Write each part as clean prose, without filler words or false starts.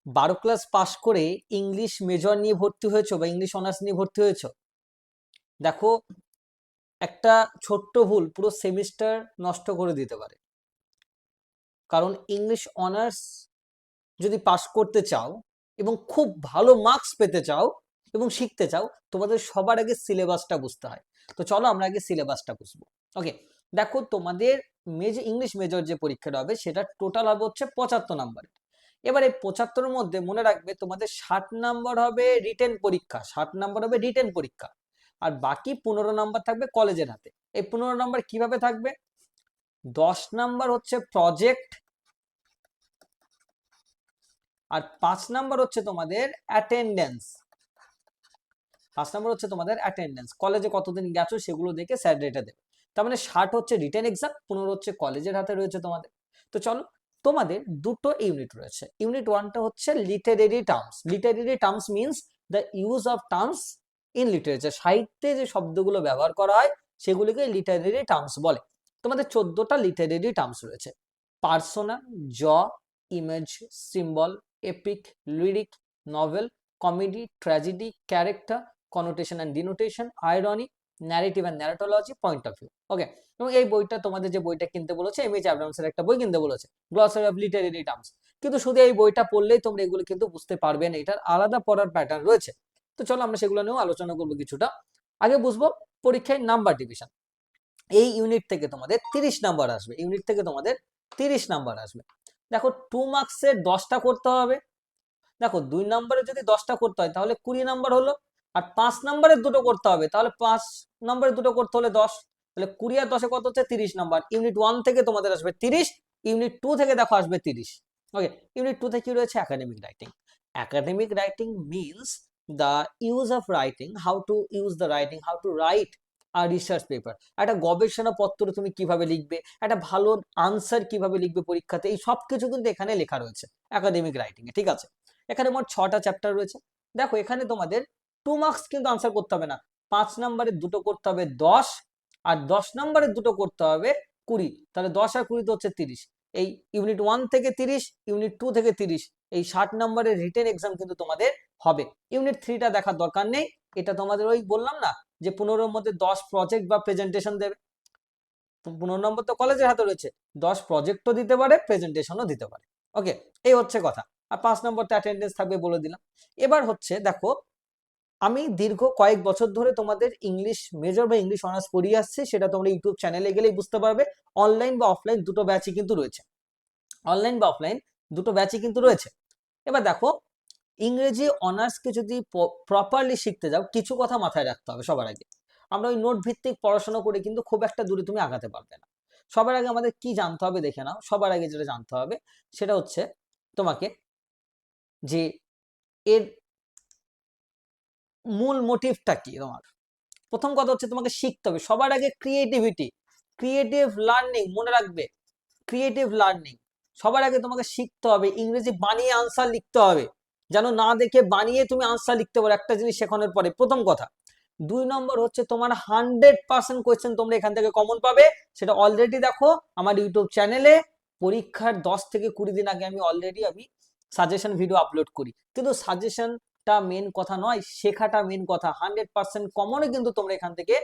12 class pass করে English major নিয়ে ভর্তি হয়েছো বা ইংলিশ অনার্স নিয়ে ভর্তি হয়েছো, দেখো একটা ছোট্ট ভুল পুরো সেমিস্টার নষ্ট করে দিতে পারে। কারণ ইংলিশ অনার্স যদি পাস করতে চাও এবং খুব ভালো মার্কস পেতে চাও এবং শিখতে চাও, তোমাদের সবার আগে সিলেবাসটা বুঝতে হয়। তো চলো আমরা আগে সিলেবাসটা বুঝবো। ওকে, দেখো তোমাদের ইংলিশ মেজর যে পরীক্ষাটা হবে সেটা টোটাল হবে হচ্ছে 75 নাম্বার। এবারে 75-এর মধ্যে মনে রাখবে তোমাদের 60 নাম্বার হবে রিটেন পরীক্ষা, 60 নাম্বার হবে রিটেন পরীক্ষা, আর বাকি 15 নাম্বার থাকবে কলেজের হাতে। এই 15 নাম্বার কিভাবে থাকবে? 10 নাম্বার হচ্ছে প্রজেক্ট, আর 5 নাম্বার হচ্ছে তোমাদের অ্যাটেন্ডেন্স। 5 নাম্বার হচ্ছে তোমাদের অ্যাটেন্ডেন্স, কলেজে কতদিন গেছো সেগুলো দেখে স্যার রেটে দেবে। তার মানে 60 হচ্ছে রিটেন এক্সাম, 15 হচ্ছে কলেজের হাতে রয়েছে তোমাদের। তো চলো, তোমাদের দুটো ইউনিট রয়েছে। ইউনিট 1টা হচ্ছে literary terms. Literary terms means the use of terms in literature. সাহিত্যে যে শব্দগুলো ব্যবহার করা হয় সেগুলিকে লিটারেরি টার্মস বলে। তোমাদের 14টা লিটারেরি টার্মস রয়েছে: পার্সোনা, জ, image, symbol, epic, lyric, novel, comedy, tragedy, character, connotation and denotation, irony, narrative and narratology, point of view. Okay, এবং এই বইটা তোমাদের যে বইটা কিনতে বলেছে, এমএইচ অ্যাব্রামসের একটা বই কিনতে বলেছে, গ্লসারি অফ লিটারেরি টার্মস। কিন্তু শুধু এই বইটা পড়লেই তোমরা এগুলো কিন্তু বুঝতে পারবে না, এটার আলাদা পড়ার প্যাটার্ন রয়েছে। তো চলো আমরা সেগুলো নিয়েও আলোচনা করবো কিছুটা। আগে বুঝবো পরীক্ষায় নাম্বার ডিভিশন। এই ইউনিট থেকে তোমাদের 30 নাম্বার আসবে, ইউনিট থেকে তোমাদের 30 নাম্বার আসবে। দেখো 2 মার্কসের 10টা করতে হবে। দেখো 2 নম্বরে যদি 10টা করতে হয় তাহলে 20 নাম্বার হলো, আর 5 নম্বরের দুটো করতে হবে, তাহলে 5 নম্বরের দুটো করতে হলে 10, তাহলে 20 আর 10-এ কত হচ্ছে? 30 নাম্বার। ইউনিট 1 থেকে তোমাদের আসবে 30, ইউনিট 2 থেকে দেখো আসবে 30। ওকে, ইউনিট 2 থেকে কি রয়েছে? Academic writing. Academic writing means the use of writing, how to use the writing, how to write আর রিসার্চ পেপার। একটা গবেষণা পত্র তুমি কিভাবে লিখবে, একটা ভালো আনসার কিভাবে লিখবে পরীক্ষাতে, এই সব কিছু কিন্তু এখানে লেখা রয়েছে একাডেমিক রাইটিং এ। ঠিক আছে, এখানে মোট 6টা চ্যাপ্টার রয়েছে। দেখো এখানে তোমাদের 2 মার্কস কিন্তু আনসার করতে হবে না, 5 নম্বরের দুটো করতে হবে 10, আর 10 নম্বরের দুটো করতে হবে 20, তাহলে 10 আর 20 হচ্ছে 30। এই ইউনিট 1 থেকে 30, ইউনিট 2 থেকে 30, এই 60 নম্বরের রিটেন এক্সাম কিন্তু তোমাদের হবে। ইউনিট 3টা দেখার দরকার নেই, এটা তোমাদের ওই বললাম না যে 15-এর মধ্যে 10 প্রজেক্ট বা প্রেজেন্টেশন দেবে। 15 নম্বর তো কলেজের হাতে রয়েছে, 10 প্রজেক্টও দিতে পারে, প্রেজেন্টেশনও দিতে পারে। ওকে, এই হচ্ছে কথা। আর 5 নম্বরটা অ্যাটেন্ডেন্স থাকবে বলে দিলাম। এবার হচ্ছে দেখো, আমি দীর্ঘ কয়েক বছর ধরে তোমাদের ইংলিশ মেজর বা ইংলিশ অনার্স পড়িয়ে আসছি, সেটা তোমরা ইউটিউব চ্যানেলে গেলেই বুঝতে পারবে। অনলাইন বা অফলাইন দুটো ব্যাচই কিন্তু রয়েছে, অনলাইন বা অফলাইন দুটো ব্যাচই কিন্তু রয়েছে। এবার দেখো, ইংরেজি অনার্সকে যদি প্রপারলি শিখতে যাও, কিছু কথা মাথায় রাখতে হবে সবার আগে। আমরা ওই নোট ভিত্তিক পড়াশোনা করে কিন্তু খুব একটা দূরে তুমি আগাতে পারবে না। সবার আগে আমাদের কি জানতে হবে দেখে নাও। সবার আগে যেটা জানতে হবে সেটা হচ্ছে তোমাকে যে এর মূল মোটিভটা কি তোমার। প্রথম কথা হচ্ছে তোমাকে শিখতে হবে সবার আগে ক্রিয়েটিভিটি, ক্রিয়েটিভ লার্নিং। মনে রাখবে, ক্রিয়েটিভ লার্নিং সবার আগে তোমাকে শিখতে হবে। ইংরেজি বানিয়ে আনসার লিখতে হবে, যেন না দেখে বানিয়ে তুমি আনসার লিখতে পারো একটা জিনিস শেখানোর পরে, প্রথম কথা। 2 নম্বর হচ্ছে তোমার 100% কোয়েশ্চেন তোমরা এখান থেকে কমন পাবে। সেটা অলরেডি দেখো আমার ইউটিউব চ্যানেলে পরীক্ষার 10 থেকে 20 দিন আগে আমি সাজেশন ভিডিও আপলোড করি। কিন্তু সাজেশনটা মেন কথা নয়, শেখাটা মেন কথা। 100% কমনই কিন্তু তোমরা এখান থেকে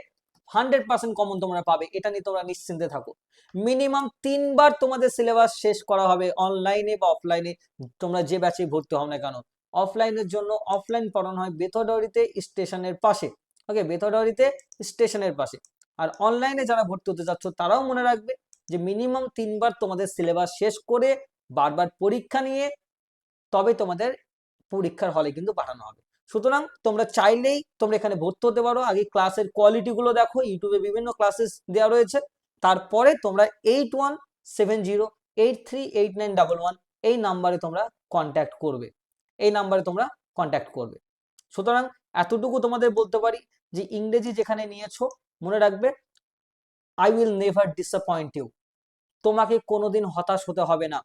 100% কমন তোমরা পাবে, এটা নিয়ে তোমরা নিশ্চিন্তে থাকো। মিনিমাম 3 বার তোমাদের সিলেবাস শেষ করা হবে, অনলাইনে বা অফলাইনে, তোমরা যে ব্যাচে ভর্তি হও না কেন। অফলাইনের জন্য অফলাইন পড়ানো হয় বেথরডাউরিতে স্টেশনের পাশে। ওকে, বেথরডাউরিতে স্টেশনের পাশে। আর অনলাইনে যারা ভর্তি হতে যাচ্ছ তারাও মনে রাখবে যে মিনিমাম 3 বার তোমাদের সিলেবাস শেষ করে বারবার পরীক্ষা নিয়ে তবে তোমাদের পরীক্ষার হলে কিন্তু পাঠানো হবে। সুতরাং তোমরা চাইলেই তোমরা এখানে ভর্তি হতে পারো। আগে ক্লাসের কোয়ালিটি গুলো দেখো, ইউটিউবে বিভিন্ন ক্লাসেস দেওয়া রয়েছে। তারপরে তোমরা 8170838911 এই নাম্বারে তোমরা কন্ট্যাক্ট করবে, এই নাম্বারে তোমরা কন্ট্যাক্ট করবে। সুতরাং এতটুকু তোমাদের বলতে পারি যে ইংরেজি যেখানে নিয়েছো, মনে রাখবে I will never disappoint you. তোমাকে কোনোদিন হতাশ হতে হবে না।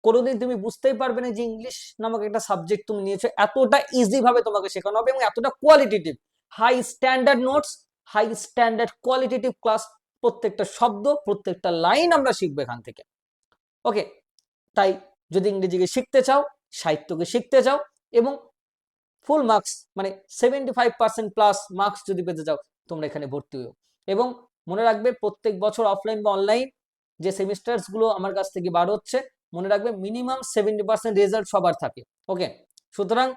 কোনোদিন তুমি বুঝতেই পারবে না যে ইংলিশ নামক একটা সাবজেক্ট তুমি নিয়েছো, এতটা ইজি ভাবে তোমাকে শেখানো হবে এবং এতটা qualitative. High standard notes, high standard qualitative class, প্রত্যেকটা শব্দ প্রত্যেকটা লাইন আমরা শিখবো এখান থেকে। ওকে, তাই যদি ইংরেজিকে শিখতে চাও সাহিত্যকে শিখতে চাও এবং ফুল মার্কস মানে 75% প্লাস মার্কস যদি পেতে চাও, তোমরা এখানে ভর্তি হও। এবং মনে রাখবে প্রত্যেক বছর অফলাইন বা অনলাইন যে সেমিস্টার্স গুলো আমার কাছ থেকে বার হচ্ছে, মনে রাখবে মিনিমাম 70% রেজাল্ট সবার থাকে। ওকে, সুতরাং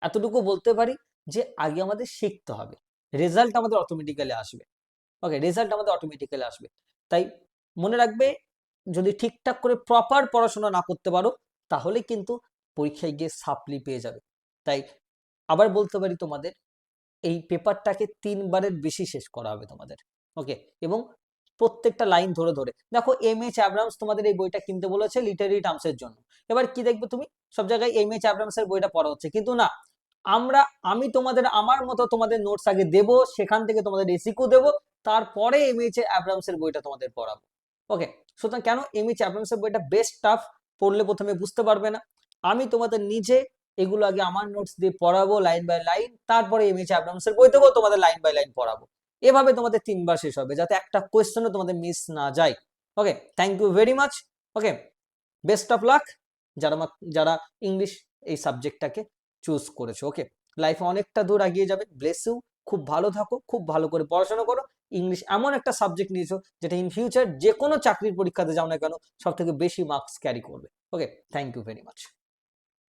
এতটুকু বলতে পারি যে আগে আমাদের শিখতে হবে, রেজাল্ট আমাদের অটোমেটিক্যালি আসবে। ওকে, রেজাল্ট আমাদের অটোমেটিক্যালি আসবে। তাই মনে রাখবে, যদি ঠিকঠাক করে প্রপার পড়াশোনা না করতে পারো, তাহলে কিন্তু পরীক্ষায় গিয়ে সাপ্লি পেয়ে যাবে। তাই আবার বলতে পারি তোমাদের, এই পেপারটাকে 3বারের বেশি শেষ করা হবে তোমাদের। ওকে, এবং প্রত্যেকটা লাইন ধরে ধরে দেখো, এম.এইচ অ্যাব্রামস তোমাদের এই বইটা কিনতে বলেছে লিটারি টার্মসের জন্য। এবার কি দেখবে তুমি, সব জায়গায় এম.এইচ অ্যাব্রামস এর বইটা পড়া হচ্ছে, কিন্তু না, আমি তোমাদের আমার মতো তোমাদের নোটস আগে দেব, সেখান থেকে তোমাদের এসিকিউ দেব, তারপরে এম.এইচ অ্যাব্রামস এর বইটা তোমাদের পড়াবো। ওকে, সুতরাং কেন এম.এইচ অ্যাব্রামস এর বইটা বেস্ট টাফ, পড়লে প্রথমে বুঝতে পারবে না, আমি তোমাদের নিজে এগুলো আগে আমার নোটস দিয়ে পড়াবো লাইন বাই লাইন, তারপরে এম.এইচ অ্যাব্রামস এর বই থেকেও তোমাদের লাইন বাই লাইন পড়াবো। এভাবে তোমাদের 3বার শেষ হবে, যাতে একটা কোয়েশ্চেনও তোমাদের মিস না যায়। Okay, thank you very much. Okay, best of luck যারা যারা ইংলিশ এই সাবজেক্টটাকে চুজ করেছো। ওকে, লাইফে অনেকটা দূর এগিয়ে যাবে। ব্লেস ইউ, খুব ভালো থাকো, খুব ভালো করে পড়াশোনা করো। ইংলিশ এমন একটা সাবজেক্ট নিয়েছো যেটা ইন ফিউচার যে কোনো চাকরির পরীক্ষাতে যাও না কেন, সব থেকে বেশি মার্কস ক্যারি করবে। ওকে, থ্যাংক ইউ ভেরি মাচ।